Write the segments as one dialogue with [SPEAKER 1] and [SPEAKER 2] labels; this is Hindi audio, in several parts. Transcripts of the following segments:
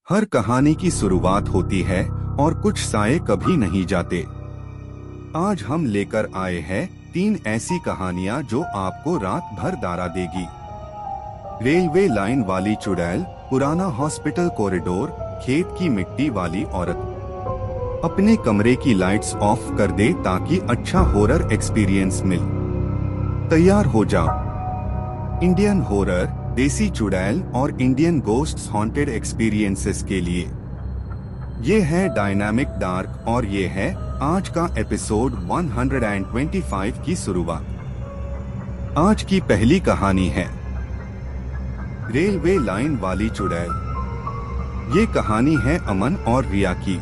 [SPEAKER 1] हर कहानी की शुरुआत होती है और कुछ साए कभी नहीं जाते। आज हम लेकर आए हैं 3 ऐसी कहानियां जो आपको रात भर डरा देगी। रेलवे लाइन वाली चुड़ैल, पुराना हॉस्पिटल कॉरिडोर, खेत की मिट्टी वाली औरत। अपने कमरे की लाइट्स ऑफ कर दे ताकि अच्छा हॉरर एक्सपीरियंस मिले। तैयार हो जाओ। इंडियन हॉरर, देसी चुड़ैल और इंडियन गोस्ट्स हॉन्टेड एक्सपीरियंसेस के लिए। ये है डायनामिक डार्क और ये है आज का एपिसोड 125 की शुरुआत। आज की पहली कहानी है रेलवे लाइन वाली चुड़ैल। ये कहानी है अमन और रिया की,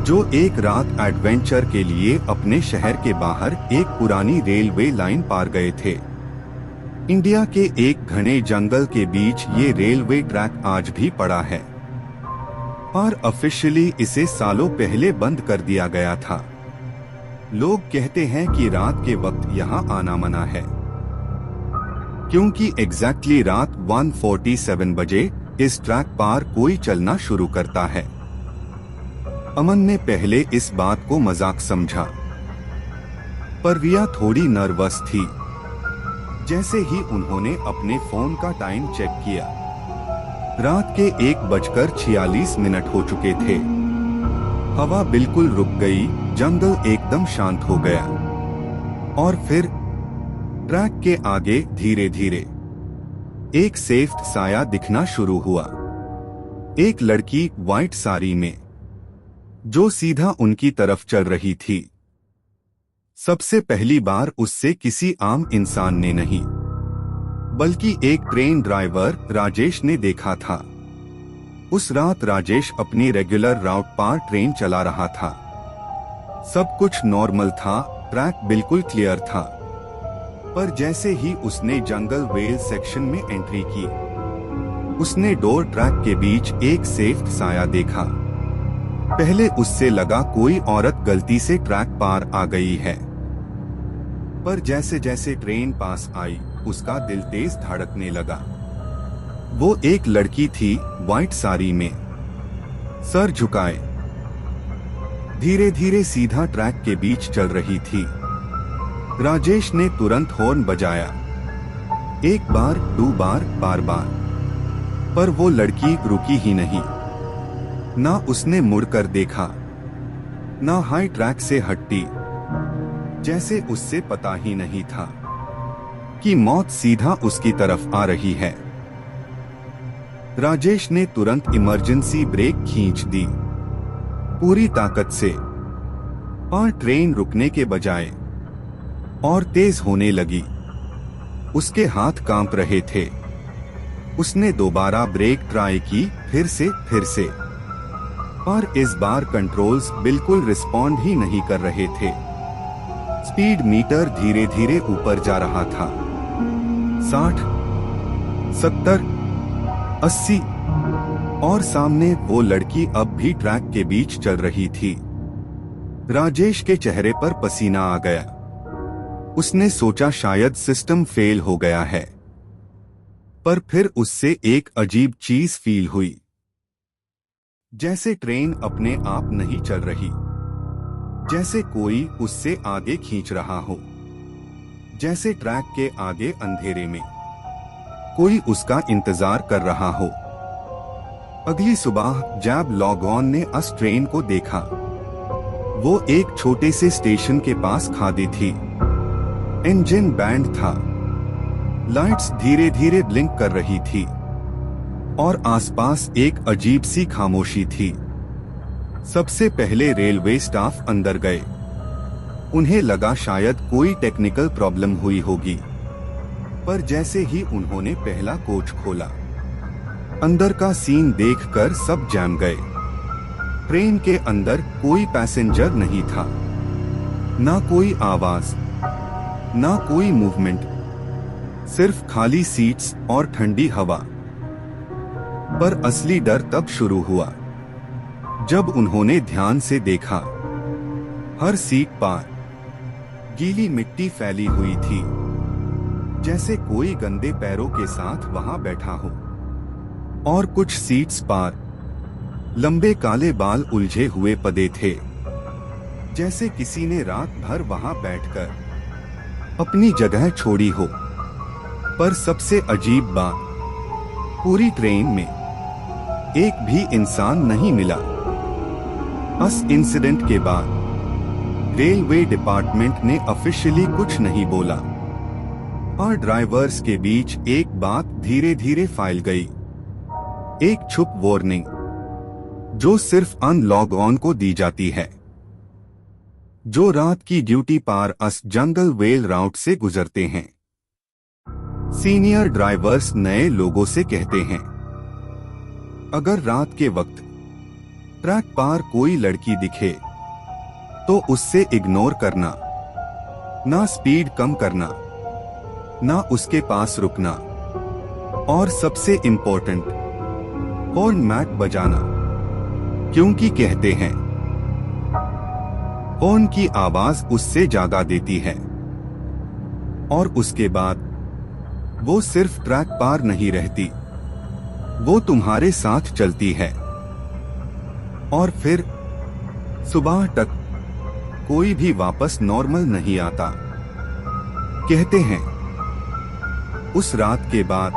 [SPEAKER 1] जो एक रात एडवेंचर के लिए अपने शहर के बाहर एक पुरानी रेलवे लाइन पार गए थे। इंडिया के एक घने जंगल के बीच ये रेलवे ट्रैक आज भी पड़ा है और ऑफिशियली इसे सालों पहले बंद कर दिया गया था। लोग कहते हैं कि रात के वक्त यहाँ आना मना है, क्योंकि एग्जैक्टली रात 1:47 बजे इस ट्रैक पार कोई चलना शुरू करता है। अमन ने पहले इस बात को मजाक समझा, पर रिया थोड़ी नर्वस थी। जैसे ही उन्होंने अपने फोन का टाइम चेक किया, रात के 1:46 हो चुके थे। हवा बिल्कुल रुक गई, जंगल एकदम शांत हो गया और फिर ट्रैक के आगे धीरे धीरे एक सेफ साया दिखना शुरू हुआ। एक लड़की व्हाइट साड़ी में, जो सीधा उनकी तरफ चल रही थी। सबसे पहली बार उससे किसी आम इंसान ने नहीं, बल्कि एक ट्रेन ड्राइवर राजेश ने देखा था। उस रात राजेश अपनी रेगुलर रूट पर ट्रेन चला रहा था। सब कुछ नॉर्मल था, ट्रैक बिल्कुल क्लियर था। पर जैसे ही उसने जंगल वेल सेक्शन में एंट्री की, उसने डोर ट्रैक के बीच एक सेफ साया देखा। पहले उससे लगा कोई औरत गलती से ट्रैक पार आ गई है, पर जैसे जैसे ट्रेन पास आई उसका दिल तेज धड़कने लगा। वो एक लड़की थी, व्हाइट साड़ी में, सर झुकाए, धीरे धीरे सीधा ट्रैक के बीच चल रही थी। राजेश ने तुरंत हॉर्न बजाया, एक बार, 2 बार, बार बार, पर वो लड़की रुकी ही नहीं। ना उसने मुड़कर देखा, ना हाई ट्रैक से हटी, जैसे उससे पता ही नहीं था कि मौत सीधा उसकी तरफ आ रही है। राजेश ने तुरंत इमरजेंसी ब्रेक खींच दी, पूरी ताकत से, और ट्रेन रुकने के बजाय और तेज होने लगी। उसके हाथ कांप रहे थे। उसने दोबारा ब्रेक ट्राई की, फिर से, और इस बार कंट्रोल्स बिल्कुल रिस्पॉन्ड ही नहीं कर रहे थे। स्पीड मीटर धीरे धीरे ऊपर जा रहा था, 60, 70, 80, और सामने वो लड़की अब भी ट्रैक के बीच चल रही थी। राजेश के चेहरे पर पसीना आ गया। उसने सोचा शायद सिस्टम फेल हो गया है, पर फिर उससे एक अजीब चीज फील हुई। जैसे ट्रेन अपने आप नहीं चल रही, जैसे कोई उससे आगे खींच रहा हो, जैसे ट्रैक के आगे अंधेरे में कोई उसका इंतजार कर रहा हो। अगली सुबह जब लॉग ऑन ने उस ट्रेन को देखा, वो एक छोटे से स्टेशन के पास खड़ी थी। इंजन बैंड था, लाइट्स धीरे धीरे ब्लिंक कर रही थी और आसपास एक अजीब सी खामोशी थी। सबसे पहले रेलवे स्टाफ अंदर गए। उन्हें लगा शायद कोई टेक्निकल प्रॉब्लम हुई होगी, पर जैसे ही उन्होंने पहला कोच खोला, अंदर का सीन देखकर सब जम गए। ट्रेन के अंदर कोई पैसेंजर नहीं था, ना कोई आवाज, ना कोई मूवमेंट, सिर्फ खाली सीट्स और ठंडी हवा। पर असली डर तब शुरू हुआ जब उन्होंने ध्यान से देखा। हर सीट पर गीली मिट्टी फैली हुई थी, जैसे कोई गंदे पैरों के साथ वहां बैठा हो। और कुछ सीट्स पर लंबे काले बाल उलझे हुए पड़े थे, जैसे किसी ने रात भर वहां बैठकर अपनी जगह छोड़ी हो। पर सबसे अजीब बात, पूरी ट्रेन में एक भी इंसान नहीं मिला। इस इंसिडेंट के बाद रेलवे डिपार्टमेंट ने ऑफिशियली कुछ नहीं बोला, और ड्राइवर्स के बीच एक बात धीरे धीरे फैल गई, एक छुप वार्निंग जो सिर्फ अनलॉग ऑन को दी जाती है, जो रात की ड्यूटी पार अस जंगल वेल राउट से गुजरते हैं। सीनियर ड्राइवर्स नए लोगों से कहते हैं, अगर रात के वक्त ट्रैक पार कोई लड़की दिखे तो उससे इग्नोर करना, ना स्पीड कम करना, ना उसके पास रुकना, और सबसे इम्पोर्टेंट, हॉर्न मैट बजाना, क्योंकि कहते हैं हॉर्न की आवाज उससे जागा देती है। और उसके बाद वो सिर्फ ट्रैक पार नहीं रहती, वो तुम्हारे साथ चलती है। और फिर सुबह तक कोई भी वापस नॉर्मल नहीं आता। कहते हैं उस रात के बाद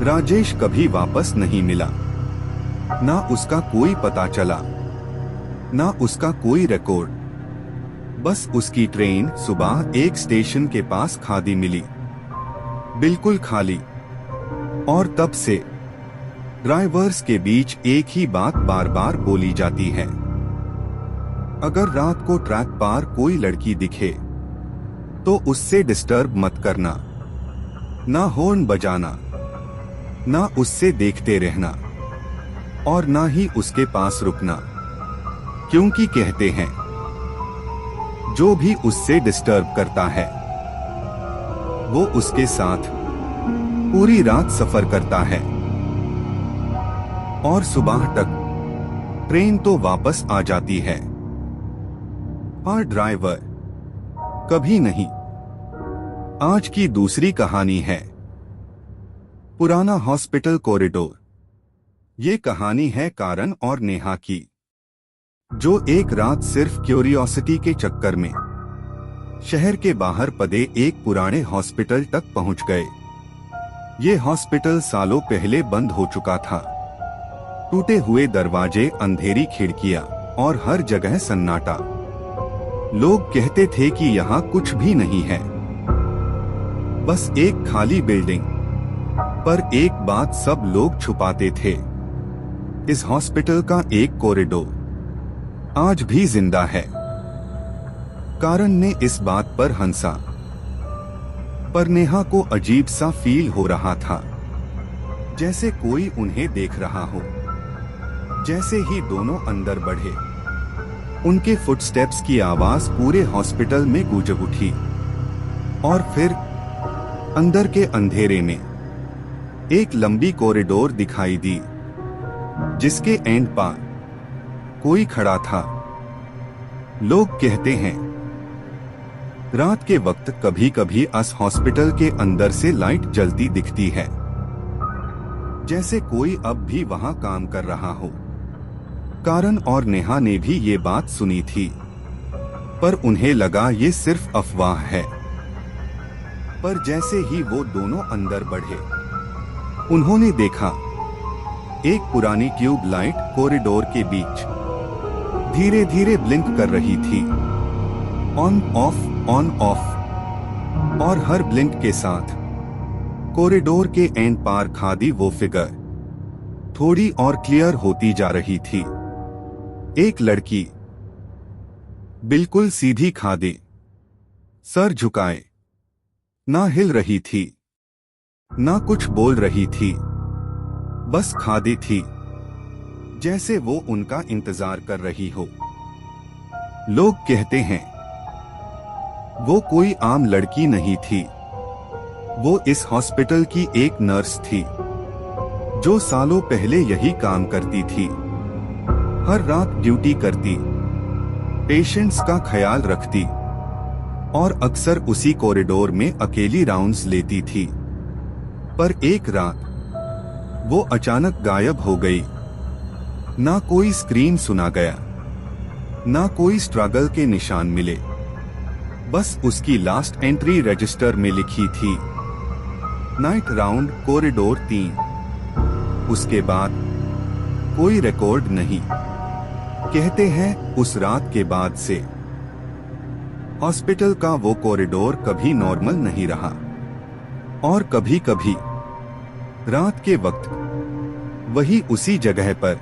[SPEAKER 1] राजेश कभी वापस नहीं मिला, ना उसका कोई पता चला, ना उसका कोई रिकॉर्ड। बस उसकी ट्रेन सुबह एक स्टेशन के पास खादी मिली, बिल्कुल खाली। और तब से ड्राइवर्स के बीच एक ही बात बार बार बोली जाती है, अगर रात को ट्रैक पार कोई लड़की दिखे तो उससे डिस्टर्ब मत करना, ना हॉर्न बजाना, ना उससे देखते रहना, और ना ही उसके पास रुकना, क्योंकि कहते हैं जो भी उससे डिस्टर्ब करता है वो उसके साथ पूरी रात सफर करता है, और सुबह तक ट्रेन तो वापस आ जाती है, और ड्राइवर कभी नहीं। आज की दूसरी कहानी है पुराना हॉस्पिटल कॉरिडोर। ये कहानी है कारण और नेहा की, जो एक रात सिर्फ क्यूरियोसिटी के चक्कर में शहर के बाहर पड़े एक पुराने हॉस्पिटल तक पहुंच गए। ये हॉस्पिटल सालों पहले बंद हो चुका था, टूटे हुए दरवाजे, अंधेरी खिड़कियां और हर जगह सन्नाटा। लोग कहते थे कि यहाँ कुछ भी नहीं है, बस एक खाली बिल्डिंग। पर एक बात सब लोग छुपाते थे, इस हॉस्पिटल का एक कॉरिडोर आज भी जिंदा है। कारण ने इस बात पर हंसा, पर नेहा को अजीब सा फील हो रहा था, जैसे कोई उन्हें देख रहा हो। जैसे ही दोनों अंदर बढ़े, उनके फुटस्टेप्स की आवाज पूरे हॉस्पिटल में गूंज उठी। और फिर अंदर के अंधेरे में एक लंबी कॉरिडोर दिखाई दी, जिसके एंड पार कोई खड़ा था। लोग कहते हैं रात के वक्त कभी कभी इस हॉस्पिटल के अंदर से लाइट जलती दिखती है, जैसे कोई अब भी वहां काम कर रहा हो। कारण और नेहा ने भी ये बात सुनी थी, पर उन्हें लगा ये सिर्फ अफवाह है। पर जैसे ही वो दोनों अंदर बढ़े, उन्होंने देखा एक पुरानी ट्यूब लाइट कॉरिडोर के बीच धीरे धीरे ब्लिंक कर रही थी, ऑन ऑफ। और हर ब्लिंक के साथ कॉरिडोर के एंड पार खादी वो फिगर थोड़ी और क्लियर होती जा रही थी। एक लड़की बिल्कुल सीधी खादे, सर झुकाए, ना हिल रही थी, ना कुछ बोल रही थी, बस खादे थी, जैसे वो उनका इंतजार कर रही हो। लोग कहते हैं वो कोई आम लड़की नहीं थी, वो इस हॉस्पिटल की एक नर्स थी, जो सालों पहले यही काम करती थी। हर रात ड्यूटी करती, पेशेंट्स का ख्याल रखती, और अक्सर उसी कॉरिडोर में अकेली राउंड्स लेती थी। पर एक रात वो अचानक गायब हो गई। ना कोई स्क्रीन सुना गया, ना कोई स्ट्रगल के निशान मिले। बस उसकी लास्ट एंट्री रजिस्टर में लिखी थी, नाइट राउंड कॉरिडोर 3। उसके बाद कोई रिकॉर्ड नहीं। कहते हैं उस रात के बाद से हॉस्पिटल का वो कॉरिडोर कभी नॉर्मल नहीं रहा। और कभी कभी रात के वक्त वही उसी जगह पर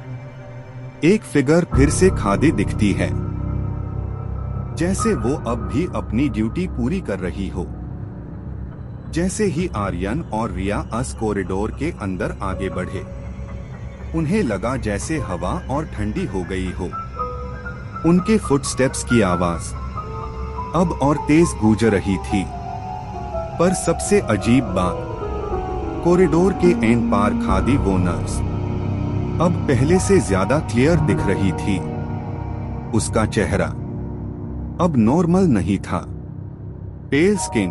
[SPEAKER 1] एक फिगर फिर से खादी दिखती है, जैसे वो अब भी अपनी ड्यूटी पूरी कर रही हो। जैसे ही आर्यन और रिया उस कॉरिडोर के अंदर आगे बढ़े, उन्हें लगा जैसे हवा और ठंडी हो गई हो। उनके फुटस्टेप्स की आवाज अब और तेज गूंज रही थी। पर सबसे अजीब बात, कॉरिडोर के एंड पार खादी वो नर्स अब पहले से ज्यादा क्लियर दिख रही थी। उसका चेहरा अब नॉर्मल नहीं था। पेल स्किन,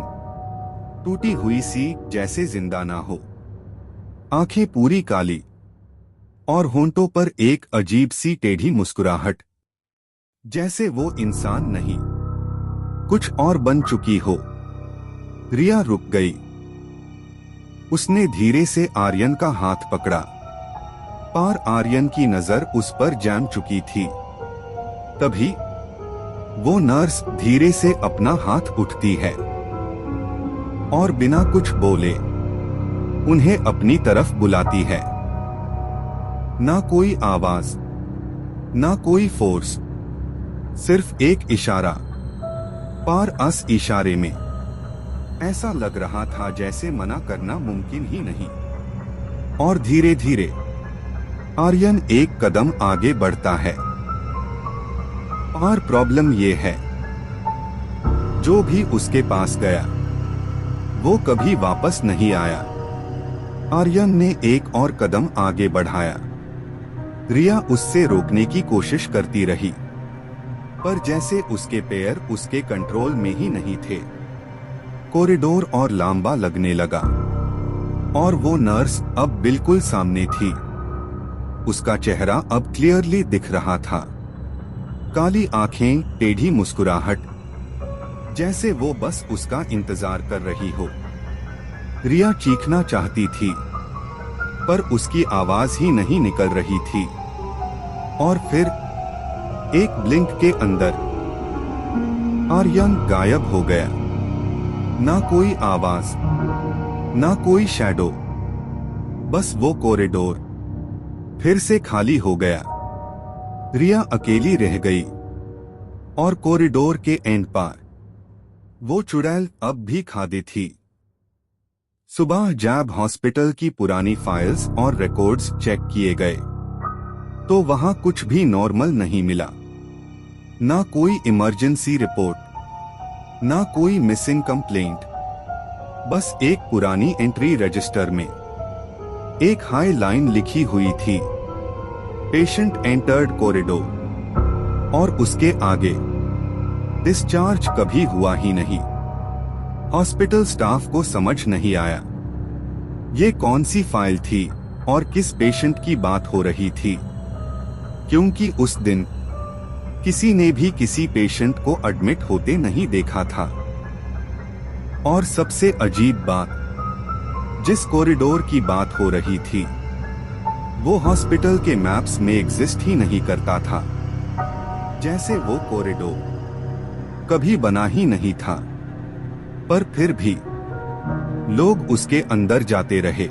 [SPEAKER 1] टूटी हुई सी जैसे जिंदा ना हो, आंखें पूरी काली और होंठों पर एक अजीब सी टेढ़ी मुस्कुराहट, जैसे वो इंसान नहीं कुछ और बन चुकी हो। रिया रुक गई। उसने धीरे से आर्यन का हाथ पकड़ा, पर आर्यन की नजर उस पर जम चुकी थी। तभी वो नर्स धीरे से अपना हाथ उठती है और बिना कुछ बोले उन्हें अपनी तरफ बुलाती है। ना कोई आवाज, ना कोई फोर्स, सिर्फ एक इशारा। पर उस इशारे में ऐसा लग रहा था जैसे मना करना मुमकिन ही नहीं। और धीरे धीरे आर्यन एक कदम आगे बढ़ता है। और प्रॉब्लम ये है, जो भी उसके पास गया वो कभी वापस नहीं आया। आर्यन ने एक और कदम आगे बढ़ाया। रिया उससे रोकने की कोशिश करती रही, पर जैसे उसके पैर उसके कंट्रोल में ही नहीं थे। कॉरिडोर और लंबा लगने लगा और वो नर्स अब बिल्कुल सामने थी। उसका चेहरा अब क्लियरली दिख रहा था। काली आंखें, टेढ़ी मुस्कुराहट, जैसे वो बस उसका इंतजार कर रही हो। रिया चीखना चाहती थी, पर उसकी आवाज ही नहीं निकल रही थी। और फिर एक ब्लिंक के अंदर आर्यन गायब हो गया। ना कोई आवाज, ना कोई शैडो, बस वो कॉरिडोर फिर से खाली हो गया। रिया अकेली रह गई और कॉरिडोर के एंड पार वो चुड़ैल अब भी खादी थी। सुबह जब हॉस्पिटल की पुरानी फाइल्स और रिकॉर्ड्स चेक किए गए तो वहां कुछ भी नॉर्मल नहीं मिला। ना कोई इमरजेंसी रिपोर्ट, ना कोई मिसिंग कंप्लेंट, बस एक पुरानी एंट्री रजिस्टर में एक हाई लाइन लिखी हुई थी, पेशेंट एंटर्ड कॉरिडोर, और उसके आगे डिस्चार्ज कभी हुआ ही नहीं। हॉस्पिटल स्टाफ को समझ नहीं आया ये कौन सी फाइल थी और किस पेशेंट की बात हो रही थी, क्योंकि उस दिन किसी ने भी किसी पेशेंट को एडमिट होते नहीं देखा था। और सबसे अजीब बात, जिस कॉरिडोर की बात हो रही थी वो हॉस्पिटल के मैप्स में एग्जिस्ट ही नहीं करता था, जैसे वो कॉरिडोर कभी बना ही नहीं था। पर फिर भी लोग उसके अंदर जाते रहे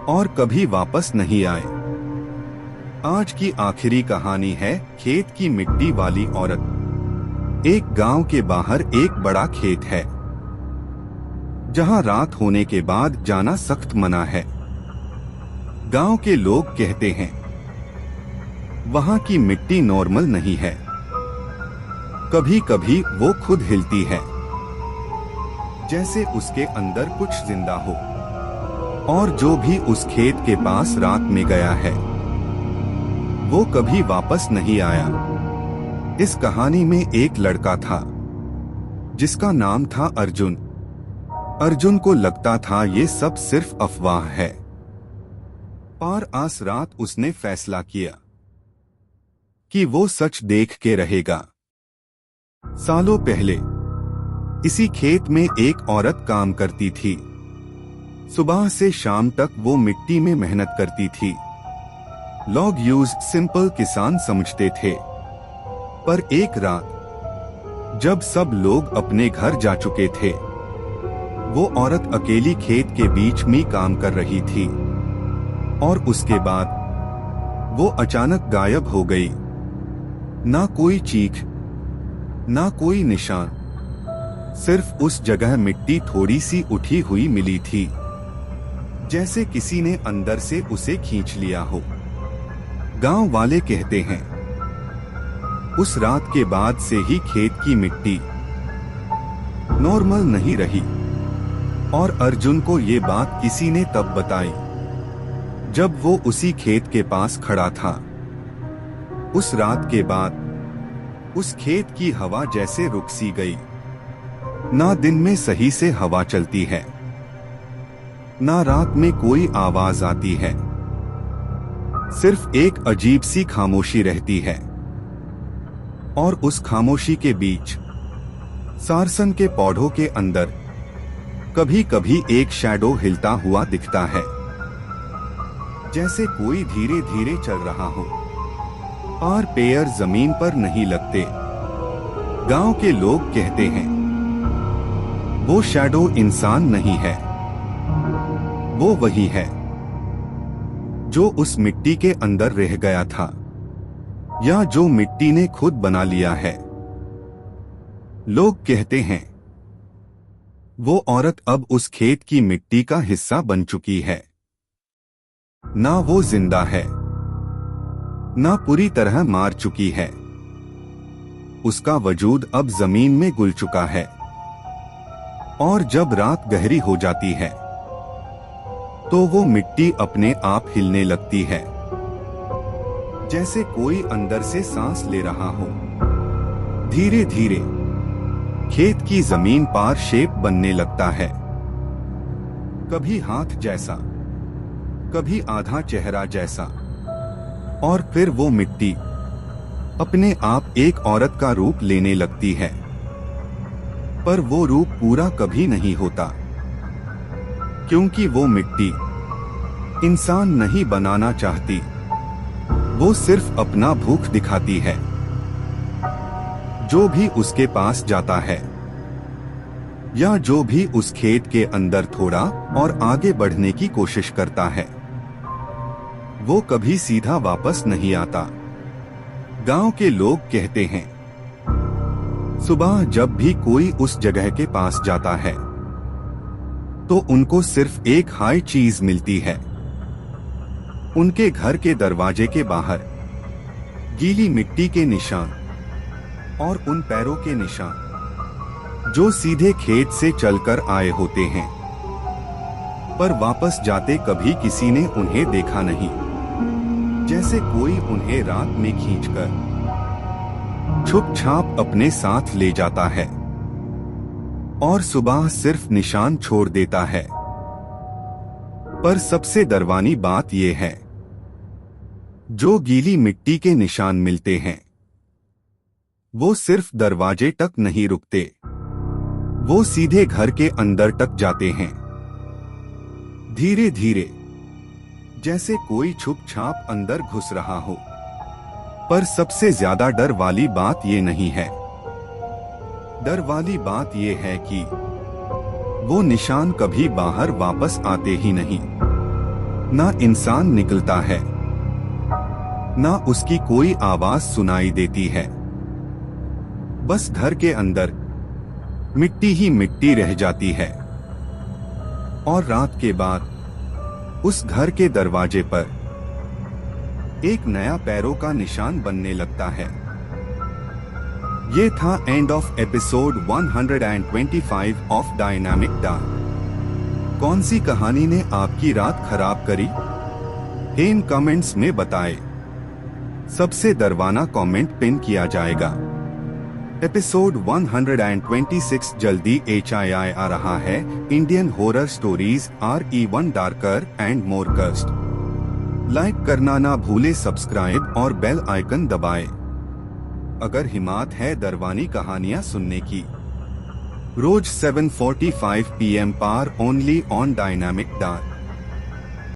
[SPEAKER 1] और कभी वापस नहीं आए। आज की आखिरी कहानी है खेत की मिट्टी वाली औरत। एक गांव के बाहर एक बड़ा खेत है जहां रात होने के बाद जाना सख्त मना है। गांव के लोग कहते हैं वहां की मिट्टी नॉर्मल नहीं है, कभी कभी वो खुद हिलती है, जैसे उसके अंदर कुछ जिंदा हो। और जो भी उस खेत के पास रात में गया है वो कभी वापस नहीं आया। इस कहानी में एक लड़का था जिसका नाम था अर्जुन। अर्जुन को लगता था ये सब सिर्फ अफवाह है, पर आज रात उसने फैसला किया कि वो सच देख के रहेगा। सालों पहले इसी खेत में एक औरत काम करती थी। सुबह से शाम तक वो मिट्टी में मेहनत करती थी। लोग यूज सिंपल किसान समझते थे, पर एक रात जब सब लोग अपने घर जा चुके थे, वो औरत अकेली खेत के बीच में काम कर रही थी और उसके बाद वो अचानक गायब हो गई। ना कोई चीख, ना कोई निशान, सिर्फ उस जगह मिट्टी थोड़ी सी उठी हुई मिली थी, जैसे किसी ने अंदर से उसे खींच लिया हो। गांव वाले कहते हैं, उस रात के बाद से ही खेत की मिट्टी नॉर्मल नहीं रही। और अर्जुन को ये बात किसी ने तब बताई जब वो उसी खेत के पास खड़ा था। उस रात के बाद उस खेत की हवा जैसे रुक सी गई। ना दिन में सही से हवा चलती है, ना रात में कोई आवाज आती है, सिर्फ एक अजीब सी खामोशी रहती है। और उस खामोशी के बीच सारसन के पौधों के अंदर कभी कभी एक शैडो हिलता हुआ दिखता है, जैसे कोई धीरे धीरे चल रहा हो। और पैर जमीन पर नहीं लगते। गांव के लोग कहते हैं, वो शैडो इंसान नहीं है, वो वही है जो उस मिट्टी के अंदर रह गया था, या जो मिट्टी ने खुद बना लिया है। लोग कहते हैं, वो औरत अब उस खेत की मिट्टी का हिस्सा बन चुकी है। ना वो जिंदा है, ना पूरी तरह मार चुकी है। उसका वजूद अब जमीन में घुल चुका है। और जब रात गहरी हो जाती है, तो वो मिट्टी अपने आप हिलने लगती है, जैसे कोई अंदर से सांस ले रहा हो। धीरे धीरे खेत की जमीन पार शेप बनने लगता है, कभी हाथ जैसा, कभी आधा चेहरा जैसा। और फिर वो मिट्टी अपने आप एक औरत का रूप लेने लगती है, पर वो रूप पूरा कभी नहीं होता, क्योंकि वो मिट्टी इंसान नहीं बनाना चाहती। वो सिर्फ अपना भूख दिखाती है। जो भी उसके पास जाता है, या जो भी उस खेत के अंदर थोड़ा और आगे बढ़ने की कोशिश करता है, वो कभी सीधा वापस नहीं आता। गांव के लोग कहते हैं, सुबह जब भी कोई उस जगह के पास जाता है, तो उनको सिर्फ एक हाई चीज मिलती है। उनके घर के दरवाजे के बाहर गीली मिट्टी के निशान और उन पैरों के निशान जो सीधे खेत से चलकर आए होते हैं, पर वापस जाते कभी किसी ने उन्हें देखा नहीं, जैसे कोई उन्हें रात में खींचकर छुप छाप अपने साथ ले जाता है और सुबह सिर्फ निशान छोड़ देता है। पर सबसे डरावनी बात यह है, जो गीली मिट्टी के निशान मिलते हैं, वो सिर्फ दरवाजे तक नहीं रुकते, वो सीधे घर के अंदर तक जाते हैं, धीरे धीरे, जैसे कोई छुप छाप अंदर घुस रहा हो। पर सबसे ज्यादा डर वाली बात ये नहीं है। डर वाली बात ये है कि वो निशान कभी बाहर वापस आते ही नहीं। ना इंसान निकलता है, ना उसकी कोई आवाज सुनाई देती है। बस घर के अंदर मिट्टी ही मिट्टी रह जाती है। और रात के बाद उस घर के दरवाजे पर एक नया पैरों का निशान बनने लगता है। ये था end of episode 125 of dynamic dark. कौन सी कहानी ने आपकी रात खराब करी? इन कमेंट्स में बताएं। सबसे डरावना कमेंट पिन किया जाएगा। एपिसोड 126 जल्दी HII आ रहा है। Indian horror stories are even darker and more cursed. Like करना ना भूले, सब्सक्राइब और बेल आइकन दबाएं। अगर हिम्मत है दरवानी कहानियां सुनने की। रोज 7:45 PM पर ओनली ऑन डायनामिक डार।